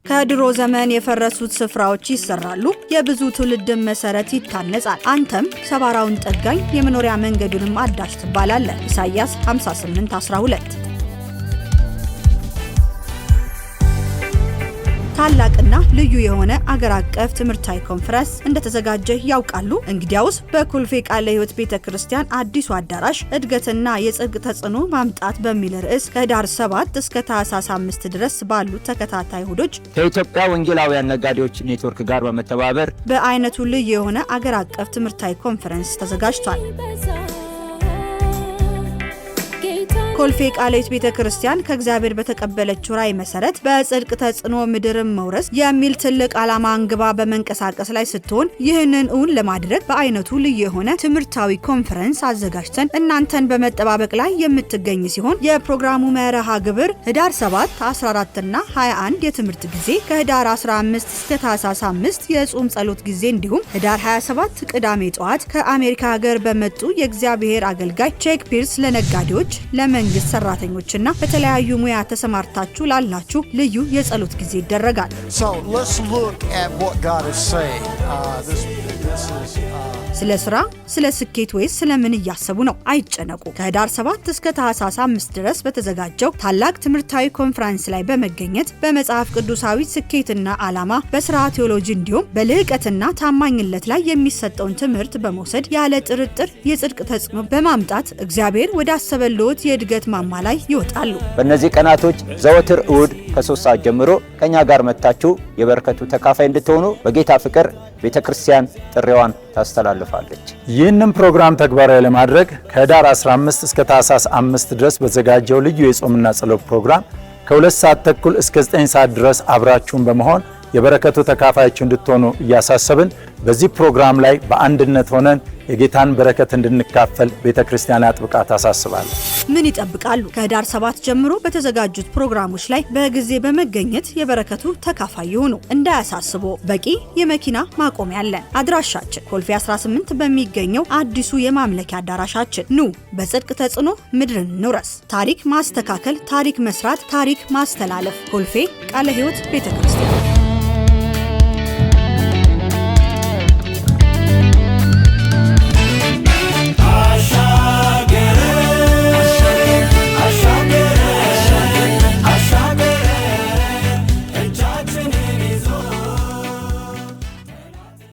ከድሮ ዘመን የፈረሱት ስፍራዎች ይሰራሉ፣ የብዙ ትውልድ መሰረት ይታነጻል። አንተም ሰባራውን ጠጋኝ የመኖሪያ መንገዱንም አዳሽ ትባላለህ። ኢሳይያስ 58:12። ታላቅና ልዩ የሆነ አገር አቀፍ ትምህርታዊ ኮንፈረንስ እንደተዘጋጀ ያውቃሉ? እንግዲያውስ በኮልፌ ቃለ ሕይወት ቤተክርስቲያን አዲሱ አዳራሽ እድገትና የጽድቅ ተጽዕኖ ማምጣት በሚል ርዕስ ከህዳር 7 እስከ ታህሳስ 5 ድረስ ባሉት ተከታታይ እሁዶች ከኢትዮጵያ ወንጌላውያን ነጋዴዎች ኔትወርክ ጋር በመተባበር በአይነቱ ልዩ የሆነ አገር አቀፍ ትምህርታዊ ኮንፈረንስ ተዘጋጅቷል። ኮልፌ ቃለ ሕይወት ቤተክርስቲያን ከእግዚአብሔር በተቀበለችው ራዕይ መሰረት በጽድቅ ተጽዕኖ ምድርን መውረስ የሚል ትልቅ ዓላማ አንግባ በመንቀሳቀስ ላይ ስትሆን ይህንን እውን ለማድረግ በአይነቱ ልዩ የሆነ ትምህርታዊ ኮንፈረንስ አዘጋጅተን እናንተን በመጠባበቅ ላይ የምትገኝ ሲሆን የፕሮግራሙ መርሃ ግብር ህዳር 7፣ 14 እና 21 የትምህርት ጊዜ፣ ከህዳር 15 እስከ ታህሳስ 5 የጾም ጸሎት ጊዜ እንዲሁም ህዳር 27 ቅዳሜ ጠዋት ከአሜሪካ ሀገር በመጡ የእግዚአብሔር አገልጋይ ቼክ ፒርስ ለነጋዴዎች ለመንግስት ሰራተኞችና በተለያዩ ሙያ ተሰማርታችሁ ላላችሁ ልዩ የጸሎት ጊዜ ይደረጋል። So let's look at what God is saying. This is ስለ ስራ፣ ስለ ስኬት ወይስ ስለምን እያሰቡ ነው? አይጨነቁ። ከህዳር 7 እስከ ታህሳስ 5 ድረስ በተዘጋጀው ታላቅ ትምህርታዊ ኮንፈረንስ ላይ በመገኘት በመጽሐፍ ቅዱሳዊ ስኬትና ዓላማ፣ በስራ ቴዎሎጂ እንዲሁም በልህቀትና ታማኝነት ላይ የሚሰጠውን ትምህርት በመውሰድ ያለ ጥርጥር የጽድቅ ተጽዕኖ በማምጣት እግዚአብሔር ወዳሰበልዎት የእድገት ማማ ላይ ይወጣሉ። በእነዚህ ቀናቶች ዘወትር እሁድ ከ3 ሰዓት ጀምሮ ከኛ ጋር መጥታችሁ የበረከቱ ተካፋይ እንድትሆኑ በጌታ ፍቅር ቤተክርስቲያን ጥሪዋን ታስተላልፋለች። ይህንን ፕሮግራም ተግባራዊ ለማድረግ ከህዳር 15 እስከ ታህሳስ 5 ድረስ በተዘጋጀው ልዩ የጾምና ጸሎት ፕሮግራም ከ2 ሰዓት ተኩል እስከ 9 ሰዓት ድረስ አብራችሁን በመሆን የበረከቱ ተካፋዮች እንድትሆኑ እያሳሰብን በዚህ ፕሮግራም ላይ በአንድነት ሆነን የጌታን በረከት እንድንካፈል ቤተክርስቲያን አጥብቃ ታሳስባለች። ምን ይጠብቃሉ? ከህዳር 7 ጀምሮ በተዘጋጁት ፕሮግራሞች ላይ በጊዜ በመገኘት የበረከቱ ተካፋይ ይሁኑ። እንዳያሳስቦ በቂ የመኪና ማቆሚያ አለን። አድራሻችን ኮልፌ 18 በሚገኘው አዲሱ የማምለኪያ አዳራሻችን። ኑ በጽድቅ ተጽዕኖ ምድርን እንውረስ። ታሪክ ማስተካከል፣ ታሪክ መስራት፣ ታሪክ ማስተላለፍ። ኮልፌ ቃለ ሕይወት ቤተክርስቲያን